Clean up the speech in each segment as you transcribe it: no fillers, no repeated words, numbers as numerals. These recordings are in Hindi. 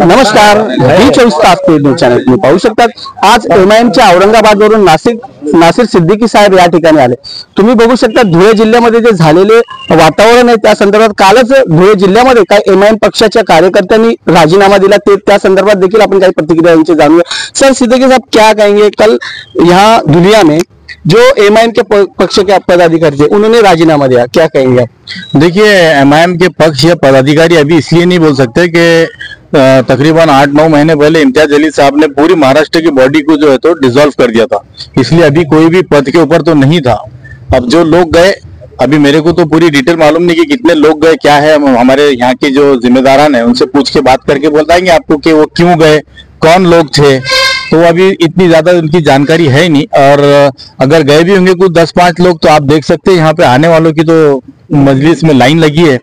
नमस्कार, V24 तास न्यूज चॅनल तुम्ही पाहू शकता। आज एमआयएमच्या औरंगाबादवरून नासिर सिद्दीकी साहेब या ठिकाणी आले। तुम्ही बघू शकता धुळे जिल्ह्यामध्ये जे झालेले वातावरण आहे त्या संदर्भात कालच धुळे जिल्ह्यामध्ये काही एमआयएम पक्षाच्या कार्यकर्त्यांनी राजीनामा दिला, ते त्या संदर्भात देखील आपण काही प्रतिक्रिया यांची जाणूया। सर सिद्दीकी साहब, क्या कहेंगे? कल यहाँ दुनिया में जो एमआईएम के पक्ष के पदाधिकारी थे उन्होंने राजीनामा दिया, क्या कहेंगे आप? देखिए, एमआईएम के पक्ष या पदाधिकारी अभी इसलिए नहीं बोल सकते कि तकरीबन 8-9 महीने पहले इम्तियाज जलील साहब ने पूरी महाराष्ट्र की बॉडी को जो है तो डिसॉल्व कर दिया था, इसलिए अभी कोई भी पद के ऊपर तो नहीं था। अब जो लोग गए, अभी मेरे को तो पूरी डिटेल मालूम नहीं कि कितने लोग गए, क्या है, हमारे यहाँ के जो जिम्मेदारान है उनसे पूछ के बात करके बताएंगे आपको कि वो क्यों गए, कौन लोग थे। तो अभी इतनी ज्यादा उनकी जानकारी है नहीं, और अगर गए भी होंगे कुछ 10-5 लोग तो आप देख सकते हैं यहाँ पे आने वालों की तो मजलिस में लाइन लगी है।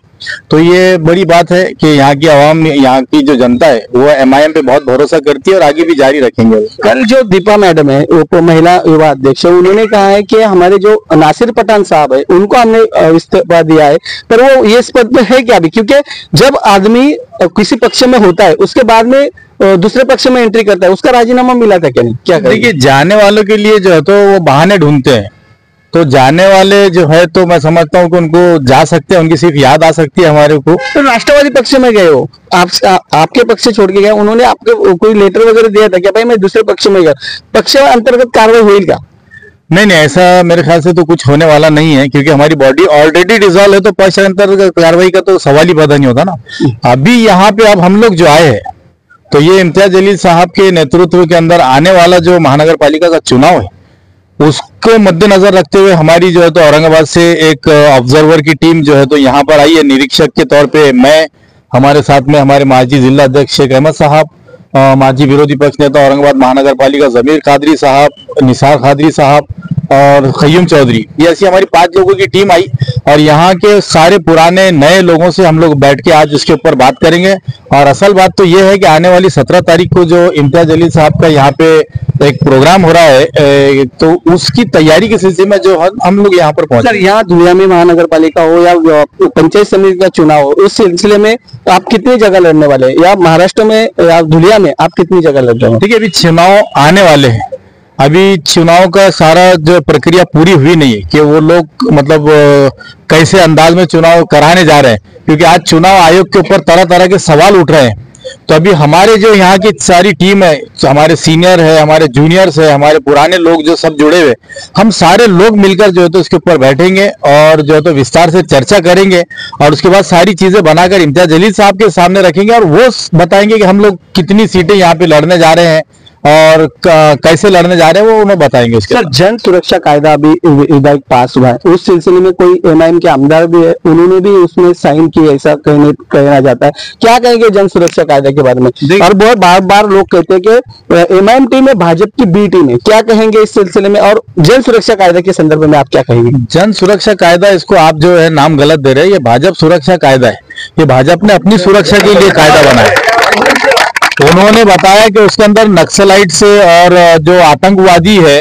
तो ये बड़ी बात है कि यहाँ की आवाम, यहाँ की जो जनता है वो एमआईएम पे बहुत भरोसा करती है और आगे भी जारी रखेंगे। कल जो दीपा मैडम है, वो महिला युवा अध्यक्ष, उन्होंने कहा है कि हमारे जो नासिर पठान साहब है उनको हमने इस्तीफा दिया है, पर वो ये इस पद पे है क्या अभी? क्योंकि जब आदमी किसी पक्ष में होता है उसके बाद में दूसरे पक्ष में एंट्री करता है, उसका राजीनामा मिला था क्या? नहीं, क्या? देखिए, जाने वालों के लिए जो है तो वो बहाने ढूंढते हैं, तो जाने वाले जो है तो मैं समझता हूँ कि उनको जा सकते हैं, उनकी सिर्फ याद आ सकती है हमारे को। तो राष्ट्रवादी पक्ष में गए हो आपके पक्ष से छोड़ के गए, उन्होंने आपको कोई लेटर वगैरह दिया था क्या भाई मैं दूसरे पक्ष में गया? पक्ष अंतर्गत कार्रवाई हुई क्या? नहीं, ऐसा मेरे ख्याल से तो कुछ होने वाला नहीं है, क्योंकि हमारी बॉडी ऑलरेडी डिसॉल्व है, तो पक्ष अंतर्गत कार्रवाई का तो सवाल ही पैदा नहीं होता ना। अभी यहाँ पे अब हम लोग जो आए हैं तो ये इम्तियाज जलील साहब के नेतृत्व के अंदर आने वाला जो महानगर पालिका का चुनाव है उसको मद्देनजर रखते हुए हमारी जो है तो औरंगाबाद से एक ऑब्जर्वर की टीम जो है तो यहाँ पर आई है निरीक्षक के तौर पे। मैं, हमारे साथ में हमारे माजी जिला अध्यक्ष शेख अहमद साहब, माजी विरोधी पक्ष नेता औरंगाबाद महानगर पालिका जमीर कादरी साहब, निसार कादरी साहब और खय्यूम चौधरी, ये ऐसी हमारी 5 लोगों की टीम आई, और यहाँ के सारे पुराने नए लोगों से हम लोग बैठ के आज इसके ऊपर बात करेंगे। और असल बात तो ये है कि आने वाली 17 तारीख को जो इम्तियाज जलील साहब का यहाँ पे एक प्रोग्राम हो रहा है, तो उसकी तैयारी के सिलसिले में जो हम लोग यहाँ पर पहुंचे। सर, यहाँ दुनिया में महानगर पालिका हो या पंचायत समिति का चुनाव हो, उस सिलसिले में आप कितनी जगह लड़ने वाले हैं, या महाराष्ट्र में या दुनिया में आप कितनी जगह लड़ रहे हैं? देखिए, अभी चुनाव आने वाले हैं, अभी चुनाव का सारा जो प्रक्रिया पूरी हुई नहीं है कि वो लोग मतलब कैसे अंदाज में चुनाव कराने जा रहे हैं, क्योंकि आज चुनाव आयोग के ऊपर तरह तरह के सवाल उठ रहे हैं। तो अभी हमारे जो यहाँ की सारी टीम है, हमारे सीनियर है, हमारे जूनियर्स है, हमारे पुराने लोग जो सब जुड़े हुए, हम सारे लोग मिलकर जो है तो इसके ऊपर बैठेंगे और जो है तो विस्तार से चर्चा करेंगे, और उसके बाद सारी चीजें बनाकर इम्तियाज जलील साहब के सामने रखेंगे, और वो बताएंगे कि हम लोग कितनी सीटें यहाँ पे लड़ने जा रहे हैं और कैसे लड़ने जा रहे हैं, वो उन्हें बताएंगे। उसके सर, जन सुरक्षा कायदा अभी विधायक पास हुआ है, उस सिलसिले में कोई एमआईएम के आमदार भी है, उन्होंने भी उसमें साइन किए, ऐसा कहना जाता है। क्या कहेंगे जन सुरक्षा कायदा के बारे में? और बहुत बार लोग कहते हैं कि एमआईएम टीम है भाजपा की बी टीम है, क्या कहेंगे इस सिलसिले में? और जन सुरक्षा कायदा के संदर्भ में आप क्या कहेंगे? जन सुरक्षा कायदा, इसको आप जो है नाम गलत दे रहे हैं, ये भाजपा सुरक्षा कायदा है। ये भाजपा ने अपनी सुरक्षा के लिए कायदा बनाया। उन्होंने बताया कि उसके अंदर नक्सलाइट से और जो आतंकवादी है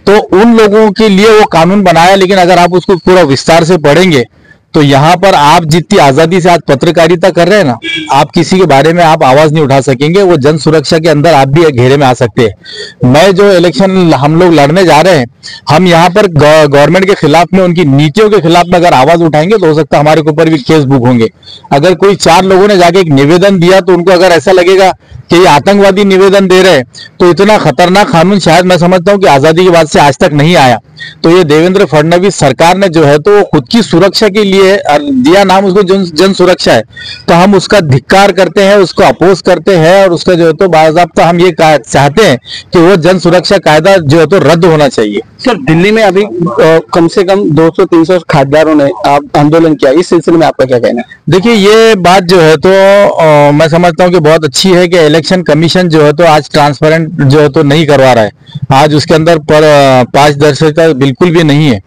तो उन लोगों के लिए वो कानून बनाया, लेकिन अगर आप उसको पूरा विस्तार से पढ़ेंगे तो यहाँ पर आप जितनी आजादी से आज पत्रकारिता कर रहे हैं ना, आप किसी के बारे में आप आवाज नहीं उठा सकेंगे। वो जन सुरक्षा के अंदर आप भी घेरे में आ सकते हैं। मैं जो इलेक्शन हम लोग लड़ने जा रहे हैं, हम यहाँ पर गवर्नमेंट के खिलाफ में, उनकी नीतियों के खिलाफ में अगर आवाज उठाएंगे तो हो सकता है हमारे ऊपर भी केस बुक होंगे। अगर कोई 4 लोगों ने जाके एक निवेदन दिया तो उनको अगर ऐसा लगेगा कि ये आतंकवादी निवेदन दे रहे हैं, तो इतना खतरनाक कानून शायद मैं समझता हूं कि आजादी के बाद से आज तक नहीं आया। तो ये देवेंद्र फडणवीस सरकार ने जो है तो खुद की सुरक्षा के लिए दिया नाम, उसको जन सुरक्षा है, तो हम उसका धिक्कार करते हैं, उसको अपोज करते हैं, और उसका जो है तो बाज़ाब्ता हम ये चाहते हैं कि वो जन सुरक्षा कायदा जो है तो रद्द होना चाहिए। सर, दिल्ली में अभी कम से कम 200-300 खासदारों ने आंदोलन किया, इस सिलसिले में आपका क्या कहना है? देखिए, ये बात जो है तो मैं समझता हूँ कि बहुत अच्छी है कि इलेक्शन कमीशन जो है तो आज ट्रांसपेरेंट जो है तो नहीं करवा रहा है। आज उसके अंदर पारदर्शिता बिल्कुल भी नहीं है।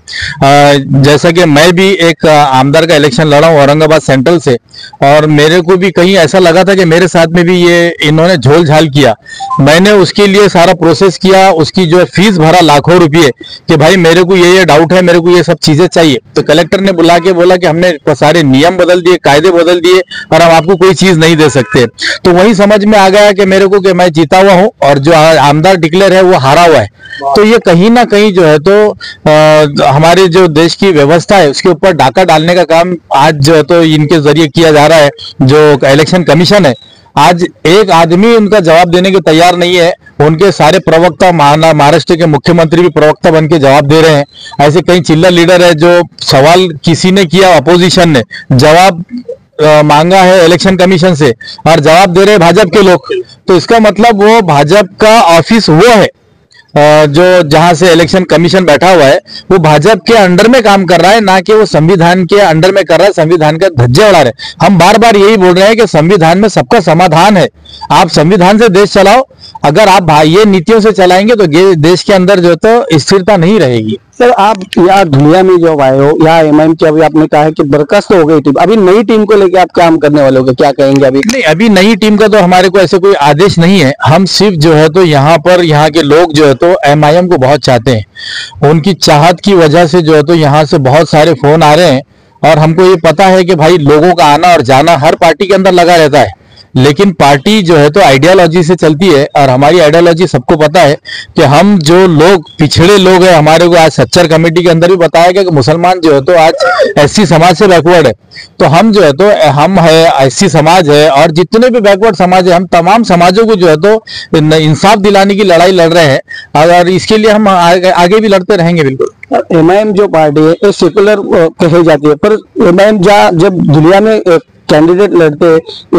जैसा कि मैं भी एक आमदार का इलेक्शन लड़ा हूँ औरंगाबाद सेंट्रल से, और मेरे को भी कहीं ऐसा लगा था कि मेरे साथ में भी ये इन्होंने झोल झाल किया। मैंने उसके लिए सारा प्रोसेस किया, उसकी जो है फीस भरा लाखों रुपये कि भाई मेरे को ये डाउट है, मेरे को ये सब चीजें चाहिए। तो कलेक्टर ने बुला के बोला कि हमने सारे नियम बदल दिए, कायदे बदल दिए, और हम आपको कोई चीज नहीं दे सकते। तो वही समझ में आ गया गया कि मेरे को कि मैं जीता हुआ हूं और जो आमदार डिक्लेयर है वो हारा हुआ है, तो ये कहीं ना कहीं जो है तो हमारे जो देश की व्यवस्था है उसके ऊपर डाका डालने का काम आज जो है तो इनके जरिए किया जा रहा है। जो इलेक्शन कमीशन है, आज एक आदमी उनका जवाब देने के तैयार नहीं है। उनके सारे प्रवक्ता, महाराष्ट्र के मुख्यमंत्री भी प्रवक्ता बन के जवाब दे रहे हैं। ऐसे कई चिल्लर लीडर है जो सवाल किसी ने किया, अपोजिशन ने जवाब मांगा है इलेक्शन कमीशन से और जवाब दे रहे हैं भाजपा के लोग। तो इसका मतलब वो भाजपा का ऑफिस वो है जो जहां से इलेक्शन कमीशन बैठा हुआ है वो भाजपा के अंडर में काम कर रहा है, ना कि वो संविधान के अंडर में कर रहा है, संविधान का धज्जे उड़ा रहे। हम बार बार यही बोल रहे हैं कि संविधान में सबका समाधान है। आप संविधान से देश चलाओ, अगर आप ये नीतियों से चलाएंगे तो देश के अंदर जो तो स्थिरता नहीं रहेगी। सर, आप यहाँ धुलिया में जो आए हो, यहाँ एमआईएम की अभी आपने कहा है कि बर्खास्त हो गई टीम, अभी नई टीम को लेके आप काम करने वाले हो, क्या कहेंगे? अभी नहीं, अभी नई टीम का तो हमारे को ऐसे कोई आदेश नहीं है। हम सिर्फ जो है तो यहाँ पर यहाँ के लोग जो है तो एमआईएम को बहुत चाहते हैं। उनकी चाहत की वजह से जो है तो यहाँ से बहुत सारे फोन आ रहे हैं और हमको ये पता है कि भाई लोगों का आना और जाना हर पार्टी के अंदर लगा रहता है, लेकिन पार्टी जो है तो आइडियोलॉजी से चलती है और हमारी आइडियोलॉजी सबको पता है कि हम जो लोग पिछड़े लोग हैं, हमारे को आज सच्चर कमेटी के अंदर भी बताया गया कि मुसलमान जो है तो आज एससी समाज से बैकवर्ड है। तो हम जो है तो हम है एससी समाज है और जितने भी बैकवर्ड समाज है, हम तमाम समाजों को जो है तो इंसाफ दिलाने की लड़ाई लड़ रहे हैं और इसके लिए हम आगे भी लड़ते रहेंगे। बिल्कुल। एमआईएम जो पार्टी है ये सेकुलर कही जाती है, पर एमआईएम जब धुलिया में कैंडिडेट लड़ते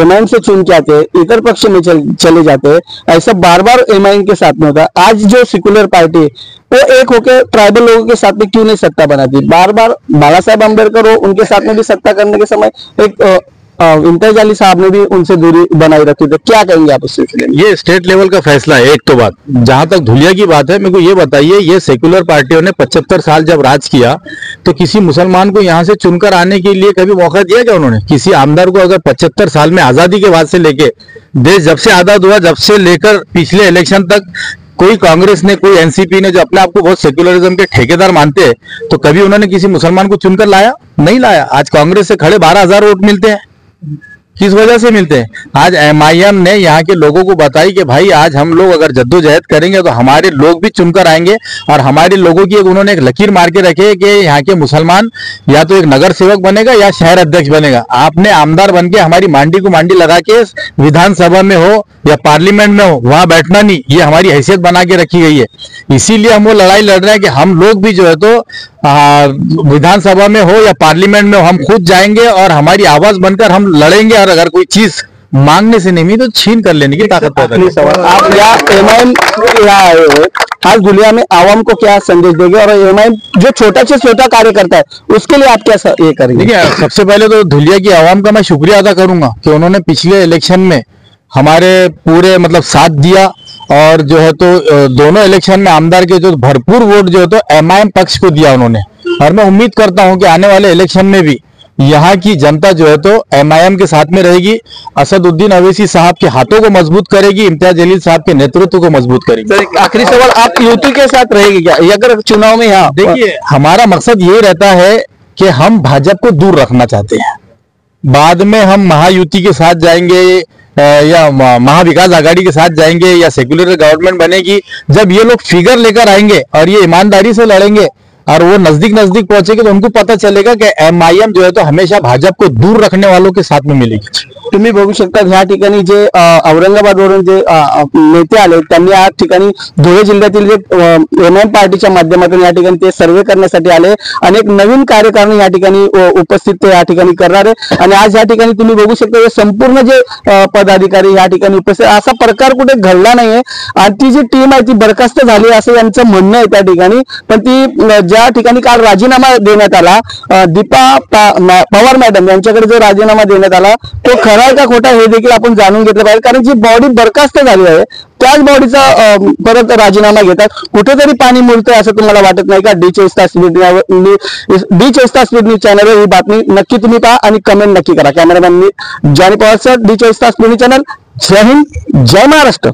एमआईएम से चुन के आते, इतर पक्ष में चले जाते, ऐसा बार बार एमआईएम के साथ में होता। आज जो सेकुलर पार्टी वो एक होकर ट्राइबल लोगों के साथ में क्यों नहीं सत्ता बनाती? बार बार बाला साहेब अम्बेडकर हो, उनके साथ में भी सत्ता करने के समय एक इम्तियाज अली साहब ने भी उनसे दूरी बनाई रखी थी, क्या कहेंगे आप उस सिलसिले में? ये स्टेट लेवल का फैसला है। एक तो बात, जहां तक धुलिया की बात है, मेरे को ये बताइए, ये सेकुलर पार्टियों ने 75 साल जब राज किया तो किसी मुसलमान को यहां से चुनकर आने के लिए कभी मौका दिया क्या उन्होंने? किसी आमदार को अगर 75 साल में आजादी के बाद से लेके देश जब से आजाद हुआ, जब से लेकर पिछले इलेक्शन तक कोई कांग्रेस ने, कोई एनसीपी ने, जो अपने आप को बहुत सेकुलरिज्म के ठेकेदार मानते हैं, तो कभी उन्होंने किसी मुसलमान को चुनकर लाया? नहीं लाया। आज कांग्रेस से खड़े 12,000 वोट मिलते हैं, किस वजह से मिलते हैं? आज एमआईएम ने यहाँ के लोगों को बताई कि भाई आज हम लोग अगर जद्दोजहद करेंगे तो हमारे लोग भी चुनकर आएंगे और हमारे लोगों की उन्होंने एक लकीर मार के रखे कि यहाँ के मुसलमान या तो एक नगर सेवक बनेगा या शहर अध्यक्ष बनेगा। आपने आमदार बन के हमारी मांडी को मांडी लगा के विधानसभा में हो या पार्लियामेंट में हो वहां बैठना नहीं, ये हमारी हैसियत बना के रखी गई है। इसीलिए हम वो लड़ाई लड़ रहे हैं कि हम लोग भी जो है तो विधानसभा में हो या पार्लियामेंट में हो, हम खुद जाएंगे और हमारी आवाज बनकर हम लड़ेंगे और अगर कोई चीज मांगने से नहीं तो छीन कर लेने की ताकत पैदा करेंगे। आप यहाँ एमआईएम यहाँ आए हो, आज दुनिया में आवाम को क्या संदेश देंगे और एमआईएम जो छोटा से छोटा कार्य करता है उसके लिए आप क्या ये करेंगे? देखिए, सबसे पहले तो धुलिया की आवाम का मैं शुक्रिया अदा करूंगा कि उन्होंने पिछले इलेक्शन में हमारे पूरे मतलब साथ दिया और जो है तो दोनों इलेक्शन में आमदार के जो भरपूर वोट जो है तो एमआईएम पक्ष को दिया उन्होंने। और मैं उम्मीद करता हूं कि आने वाले इलेक्शन में भी यहाँ की जनता जो है तो एमआईएम के साथ में रहेगी, असदुद्दीन अवैसी साहब के हाथों को मजबूत करेगी, इम्तियाज अली साहब के नेतृत्व को मजबूत करेगी। आखिरी सवाल, आप यूटी के साथ रहेगी क्या अगर चुनाव में? यहाँ देखिए, हमारा मकसद ये रहता है कि हम भाजपा को दूर रखना चाहते हैं। बाद में हम महायुति के साथ जाएंगे या महाविकास आघाड़ी के साथ जाएंगे या सेक्युलर गवर्नमेंट बनेगी, जब ये लोग फिगर लेकर आएंगे और ये ईमानदारी से लड़ेंगे और वो नजदीक नजदीक पहुंचेगी तो उनको पता चलेगा कि एमआईएम जो है तो हमेशा भाजपा को दूर रखने वालों के साथ में मिलेगी। तुम्ही बघू शकता ह्या ठिकाणी जे औरंगाबादवरून जे नेते आले त्यांनी या ठिकाणी धुळे जिल्ह्यातील जे एमआयएम पार्टीच्या माध्यमातून या ठिकाणी ते सर्वे करण्यासाठी आले। अनेक नवीन कार्यकारिणी या ठिकाणी उपस्थित ते या ठिकाणी करणार आहे आणि आज या ठिकाणी तुम्ही बघू शकता संपूर्ण जे पदाधिकारी या ठिकाणी उपस्थित, असा प्रकार कुठे घडला नाहीये आणि ती जी टीम आहे ती बरखास्त झाली असं यांचं म्हणणं आहे त्या ठिकाणी। पण ती ज्या ठिकाणी काल राजीनामा देण्यात आला, दीपा पवार मॅडम यांच्याकडे जो राजीनामा देण्यात आला तो खरा आहे का खोटा हे देखील आपण जाणून घेतलं पाहिजे, कारण जी बॉडी बरखास्त झाली आहे त्याच बॉडीचा परत राजीनामा घेतात। कुठेतरी पाणी मुरतंय असं तुम्हाला वाटत नाही का? डी24 तास न्यूज चॅनल ही बातमी नक्की तुम्ही पहा आणि कमेंट नक्की करा। कॅमेरामॅन जॉनी पवार सर, डी24 तास न्यूज चॅनल। जय हिंद, जय महाराष्ट्र।